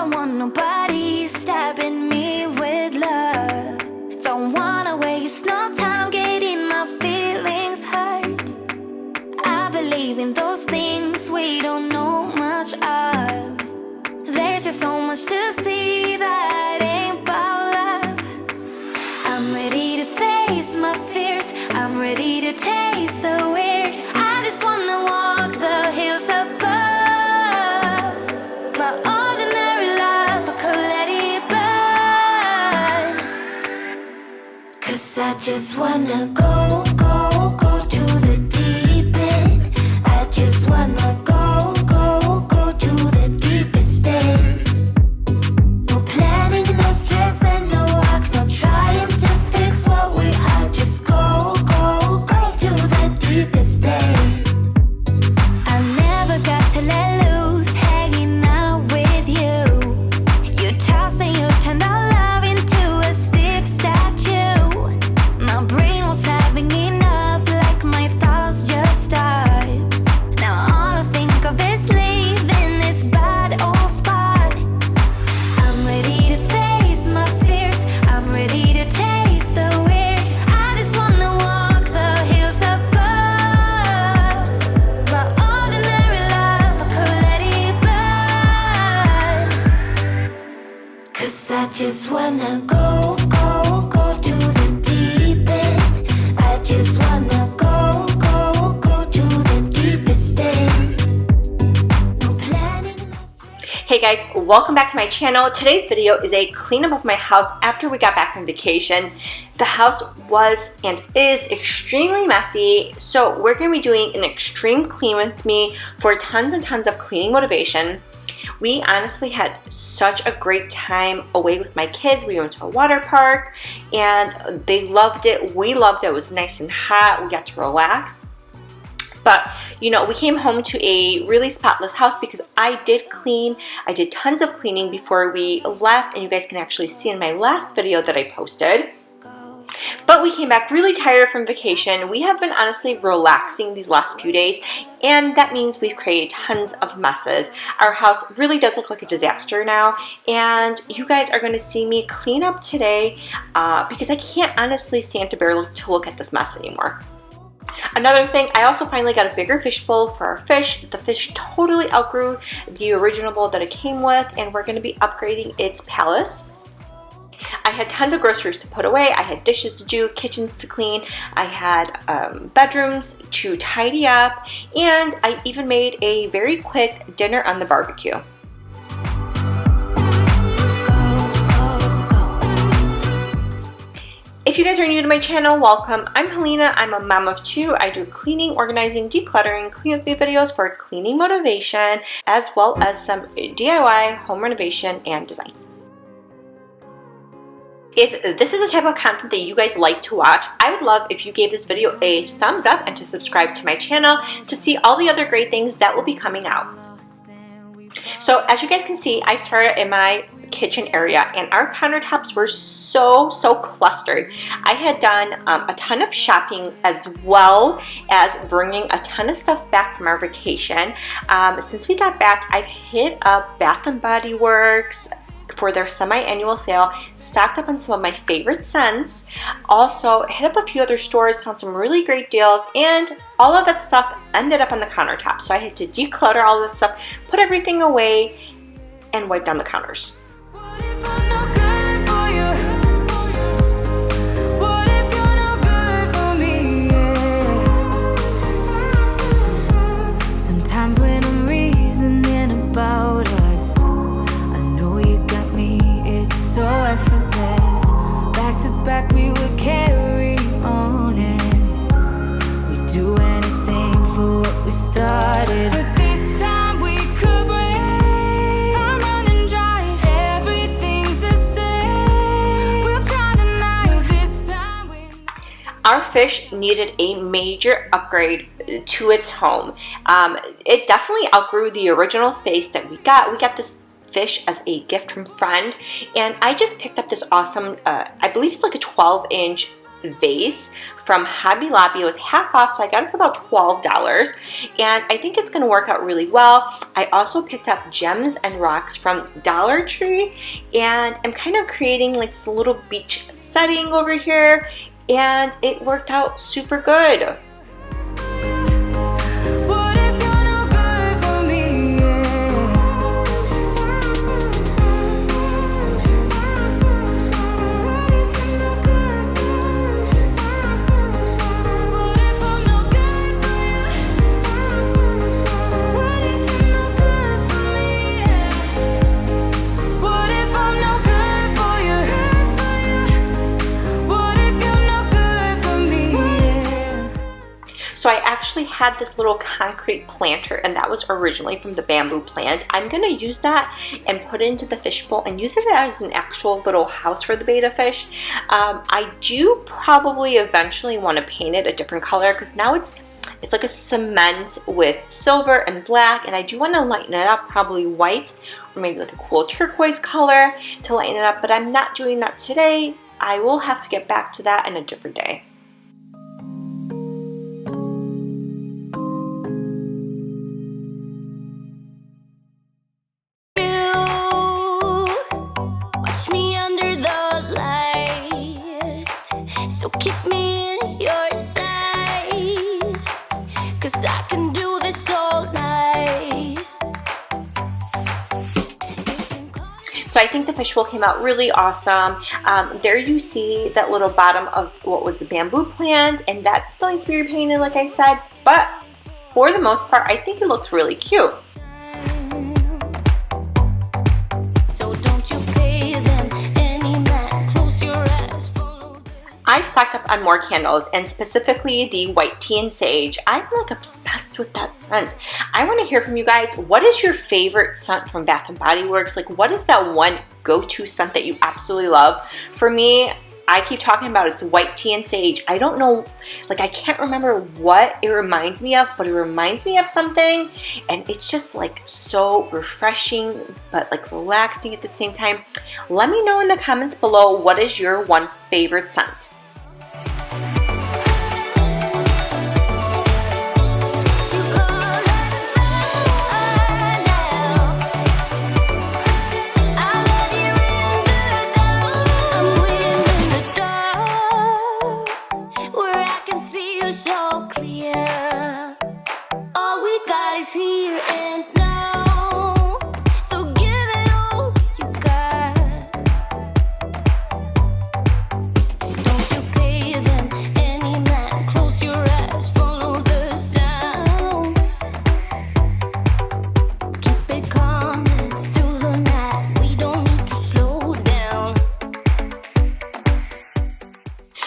don't want nobody stabbing me with love. Don't wanna waste no time getting my feelings hurt. I believe in those things we don't know much of. There's just so much to see that ain't about love. I'm ready to face my fears, I'm ready to taste the weird. I just wanna walk the hills above. My ordinary life, I could let it burn. 'Cause I just wanna go, go, go to the deep end. I just wanna go, go, go to the deepest end. No planning, no stress, and no work, no trying to fix what we are. Just go, go, go to the deepest end. I never got to let loose, hanging out with you. You tossed and you turned our love into a stiff statue. My brain was having enough, like my thoughts just stopped. Now all I think of is leaving this bad old spot. I'm ready to face my fears, I'm ready to taste the weird. I just wanna walk the hills above. My ordinary life, I could let it burn. 'Cause I just wanna go, go, go to the deep end. I just wanna go, go, go to the deepest end. No planning, no stress. Hey guys, welcome back to my channel. Today's video is a cleanup of my house after we got back from vacation. The house was and is extremely messy, so we're going to be doing an extreme clean with me for tons and tons of cleaning motivation. We honestly had such a great time away with my kids. We went to a water park and they loved it. We loved it. It was nice and hot. We got to relax. But, you know, we came home to a really spotless house because I did clean. I did tons of cleaning before we left, and you guys can actually see in my last video that I posted. But we came back really tired from vacation. We have been honestly relaxing these last few days, and that means we've created tons of messes. Our house really does look like a disaster now, and you guys are going to see me clean up today because I can't honestly stand to bear to look at this mess anymore. Another thing, I also finally got a bigger fish bowl for our fish. The fish totally outgrew the original bowl that it came with, and we're going to be upgrading its palace. I had tons of groceries to put away. I had dishes to do, kitchens to clean. I had bedrooms to tidy up, and I even made a very quick dinner on the barbecue. If you guys are new to my channel, welcome. I'm Halina. I'm a mom of two. I do cleaning, organizing, decluttering, clean with me videos for cleaning motivation, as well as some DIY, home renovation, and design. If this is the type of content that you guys like to watch, I would love if you gave this video a thumbs up and to subscribe to my channel to see all the other great things that will be coming out. So as you guys can see, I started in my kitchen area and our countertops were so clustered. I had done a ton of shopping as well as bringing a ton of stuff back from our vacation. Since we got back, I've hit up Bath & Body Works for their semi-annual sale, stocked up on some of my favorite scents, also hit up a few other stores, found some really great deals, and all of that stuff ended up on the countertop. So I had to declutter all of that stuff, put everything away, and wipe down the counters. Sometimes when I'm reasoning about us, so effortless. Back to back we would carry on and we'd do anything for what we started. But this time we could break. I'm running dry, everything's the same. We'll try tonight, this time we... Our fish needed a major upgrade to its home. It definitely outgrew the original space that we got. We got this fish as a gift from a friend, and I just picked up this awesome I believe it's like a 12-inch vase from Hobby Lobby. It was half off, so I got it for about $12, and I think it's going to work out really well. I also picked up gems and rocks from Dollar Tree, and I'm kind of creating like this little beach setting over here, and it worked out super good. So I actually had this little concrete planter, and that was originally from the bamboo plant. I'm gonna use that and put it into the fish bowl and use it as an actual little house for the betta fish. I do probably eventually want to paint it a different color, because now it's like a cement with silver and black, and I do want to lighten it up, probably white or maybe like a cool turquoise color to lighten it up, but I'm not doing that today. I will have to get back to that in a different day. So keep me in your sight, 'cause I can do this all night. So I think the fish bowl came out really awesome. There you see that little bottom of what was the bamboo plant, and that still needs to be repainted like I said, but for the most part I think it looks really cute. I stocked up on more candles, and specifically the white tea and sage. I'm like obsessed with that scent. I want to hear from you guys. What is your favorite scent from Bath & Body Works? Like, what is that one go-to scent that you absolutely love? For me, I keep talking about it's white tea and sage. I don't know, like I can't remember what it reminds me of, but it reminds me of something, and it's just like so refreshing but like relaxing at the same time. Let me know in the comments below, what is your one favorite scent?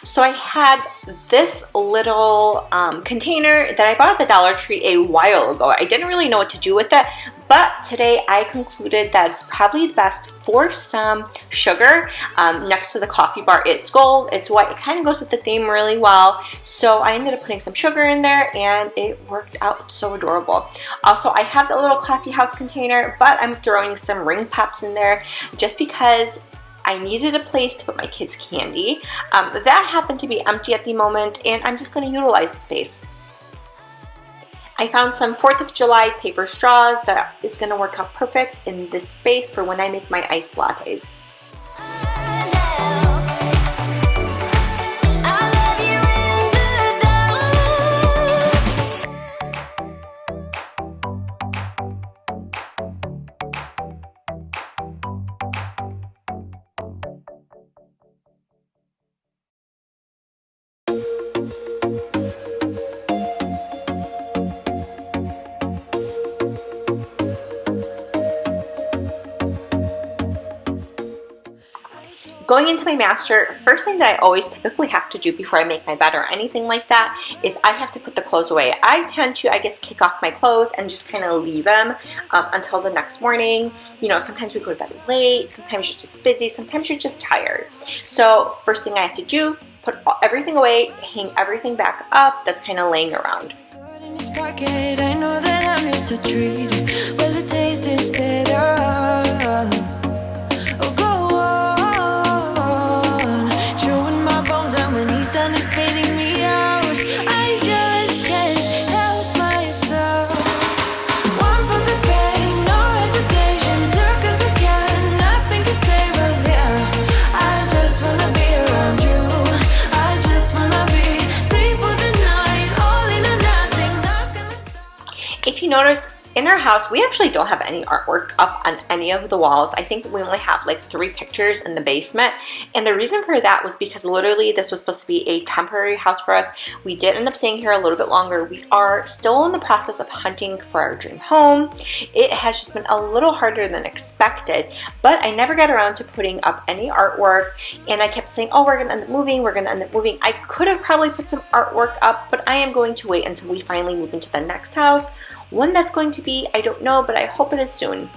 So I had this little container that I bought at the Dollar Tree a while ago. I didn't really know what to do with it, but today I concluded that it's probably best for some sugar next to the coffee bar. It's gold, it's white, it kind of goes with the theme really well. So I ended up putting some sugar in there, and it worked out so adorable. Also, I have the little coffee house container, but I'm throwing some ring pops in there just because I needed a place to put my kids' candy. That happened to be empty at the moment, and I'm just going to utilize the space. I found some 4th of July paper straws that is going to work out perfect in this space for when I make my iced lattes. Going into my master, first thing that I always typically have to do before I make my bed or anything like that is I have to put the clothes away. I tend to, I guess, kick off my clothes and just kind of leave them until the next morning. You know, sometimes we go to bed late, sometimes you're just busy, sometimes you're just tired. So first thing I have to do, put everything away, hang everything back up that's kind of laying around. I know that I missed a treat. Well, the taste is better. Oh, go on, showing my bones out when he's done In our house, we actually don't have any artwork up on any of the walls. I think we only have like 3 pictures in the basement. And the reason for that was because literally this was supposed to be a temporary house for us. We did end up staying here a little bit longer. We are still in the process of hunting for our dream home. It has just been a little harder than expected, but I never got around to putting up any artwork. And I kept saying, oh, we're gonna end up moving, we're gonna end up moving. I could have probably put some artwork up, but I am going to wait until we finally move into the next house. When that's going to be, I don't know, but I hope it is soon.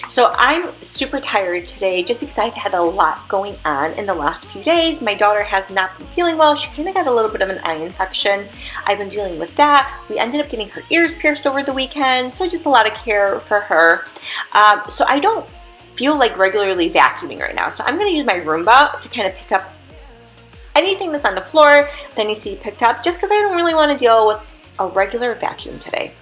So I'm super tired today just because I've had a lot going on in the last few days. My daughter has not been feeling well. She kind of got a little bit of an eye infection. I've been dealing with that. We ended up getting her ears pierced over the weekend, so just a lot of care for her. So I don't feel like regularly vacuuming right now. So I'm going to use my Roomba to kind of pick up anything that's on the floor that needs to be picked up, just because I don't really want to deal with a regular vacuum today.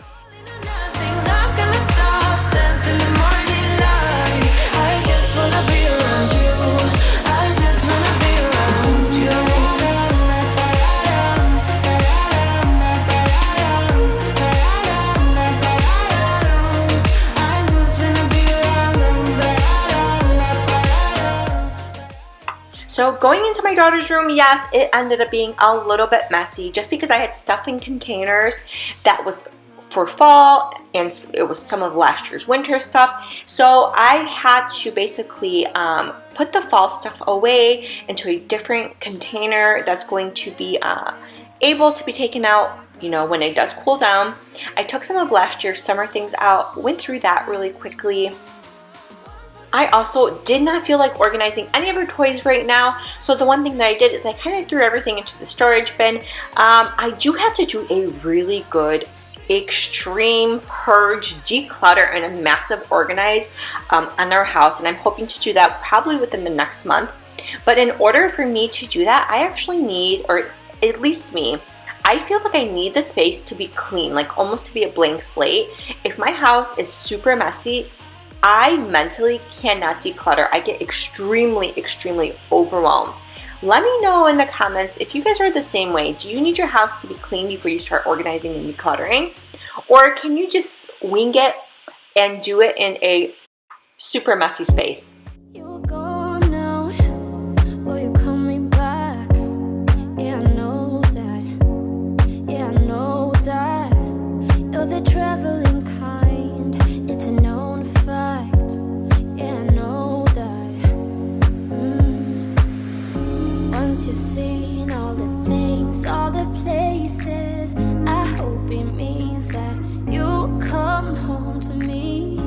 So going into my daughter's room, yes, it ended up being a little bit messy just because I had stuff in containers that was for fall and it was some of last year's winter stuff. So I had to basically put the fall stuff away into a different container that's going to be able to be taken out, you know, when it does cool down. I took some of last year's summer things out, went through that really quickly. I also did not feel like organizing any of her toys right now. So the one thing that I did is I kind of threw everything into the storage bin. I do have to do a really good extreme purge, declutter, and a massive organize on our house. And I'm hoping to do that probably within the next month. But in order for me to do that, I actually need, or at least me, I feel like I need the space to be clean, like almost to be a blank slate. If my house is super messy, I mentally cannot declutter. I get extremely, extremely overwhelmed. Let me know in the comments if you guys are the same way. Do you need your house to be clean before you start organizing and decluttering? Or can you just wing it and do it in a super messy space? You're gone now, but you're coming back. Yeah, I know that. Yeah, I know that. You're the traveling kind. It's a known fact. Yeah, I know that. Once you've seen all the things, all the places, I hope it means that you'll come home to me.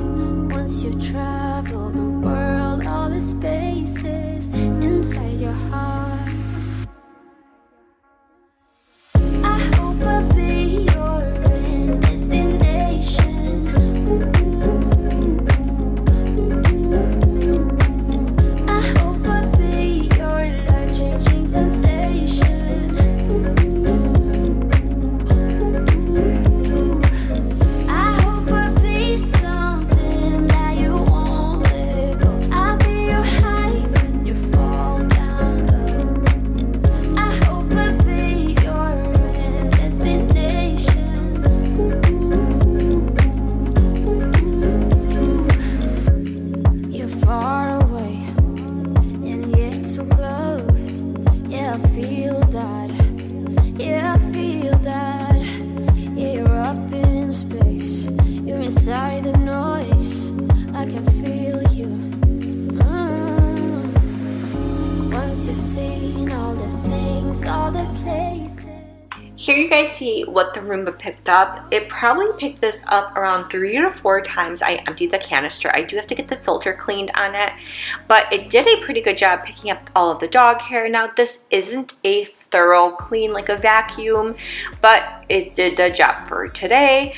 Once you've traveled the world, all the spaces inside your heart, I hope I'll be your end destination. I hope I'll be your life-changing sensation. I hope I'll be something that you won't let go. I'll be your high when you fall down low. I hope I'll be your end destination. You're far away and yet so close. Yeah, I feel that. Yeah, I feel that. Yeah, you're up in space. You're inside the noise. I can feel you. Once you've seen all the things, all the places. Here you guys see what the Roomba picked up. It probably picked this up around 3 to 4 times I emptied the canister. I do have to get the filter cleaned on it, but it did a pretty good job picking up all of the dog hair. Now this isn't a thorough clean like a vacuum, but it did the job for today.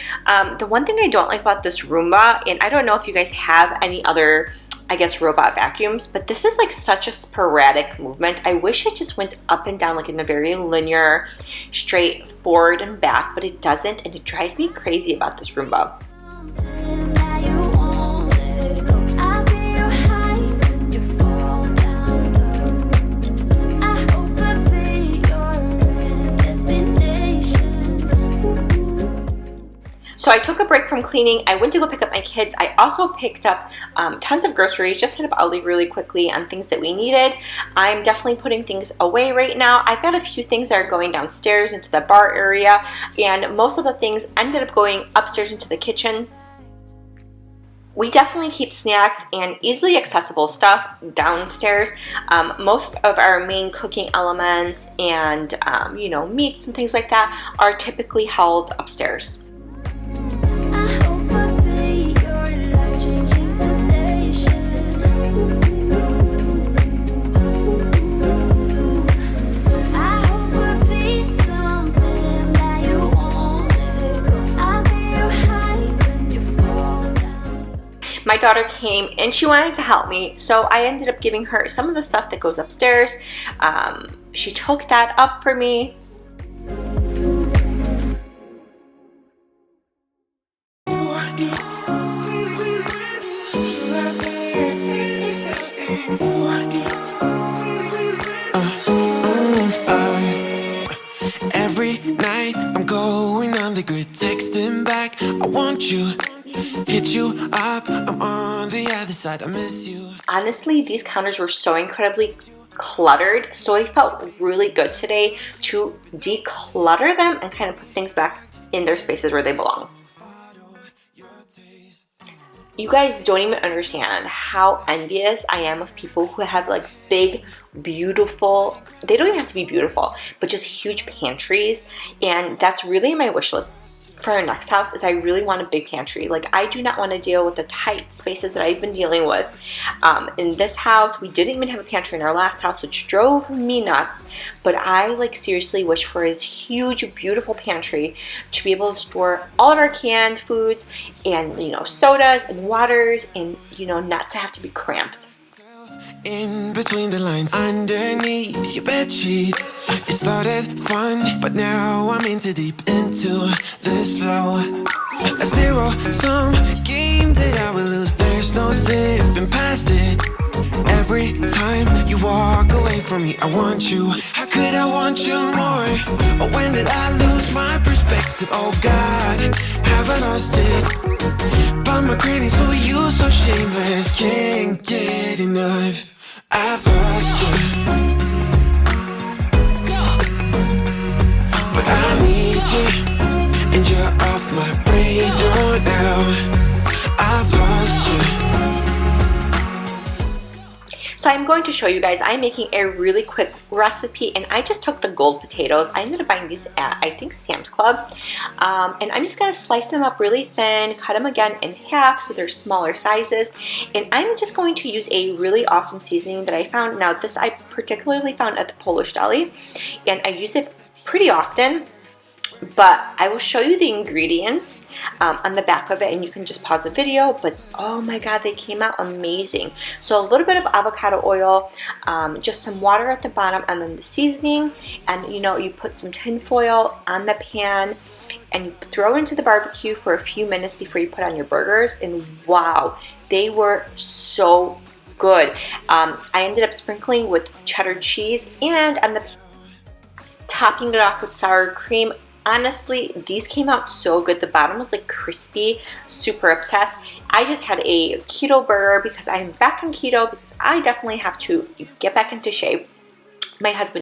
The one thing I don't like about this Roomba, and I don't know if you guys have any other, I guess, robot vacuums, but this is like such a sporadic movement. I wish it just went up and down like in a very linear, straight forward and back, but it doesn't, and it drives me crazy about this Roomba. Something that you won't let go. I'll be your high when you fall down low. I hope I'll be your end destination. So I took a break from cleaning. I went to go pick up my kids. I also picked up tons of groceries, just hit up Aldi really quickly on things that we needed. I'm definitely putting things away right now. I've got a few things that are going downstairs into the bar area, and most of the things ended up going upstairs into the kitchen. We definitely keep snacks and easily accessible stuff downstairs. Most of our main cooking elements and meats and things like that are typically held upstairs. My daughter came and she wanted to help me, so I ended up giving her some of the stuff that goes upstairs. She took that up for me. Every night I'm going on the grid, texting back, I want you. Hit you up, I'm on the other side, I miss you. Honestly, these counters were so incredibly cluttered, so I felt really good today to declutter them and kind of put things back in their spaces where they belong. You guys don't even understand how envious I am of people who have like big, beautiful, they don't even have to be beautiful, but just huge pantries. And that's really my wish list for our next house, is I really want a big pantry. Like, I do not want to deal with the tight spaces that I've been dealing with. In this house, we didn't even have a pantry in our last house, which drove me nuts. But I like seriously wish for this huge, beautiful pantry to be able to store all of our canned foods and, sodas and waters, and, not to have to be cramped. In between the lines, underneath your bed sheets, it started fun, but now I'm into deep into this flow. A zero-sum game that I will lose. There's no zipping past it. Every time you walk away from me, I want you. How could I want you more? Or when did I lose my perspective? Oh God, have I lost it? But my cravings for you so shameless, can't get enough. I've lost you, but I need you, and you're off my radar now. I've lost you. So I'm going to show you guys, I'm making a really quick recipe, and I just took the gold potatoes. I ended up buying these at, I think, Sam's Club. And I'm just gonna slice them up really thin, cut them again in half so they're smaller sizes. And I'm just going to use a really awesome seasoning that I found. Now, this I particularly found at the Polish deli, and I use it pretty often. But I will show you the ingredients on the back of it, and you can just pause the video. But oh my God, they came out amazing. So a little bit of avocado oil, just some water at the bottom, and then the seasoning. And you put some tin foil on the pan, and you throw it into the barbecue for a few minutes before you put on your burgers. And wow, they were so good. I ended up sprinkling with cheddar cheese, and on the topping it off with sour cream. Honestly, these came out so good. The bottom was like crispy, super obsessed. I just had a keto burger because I'm back in keto, because I definitely have to get back into shape. My husband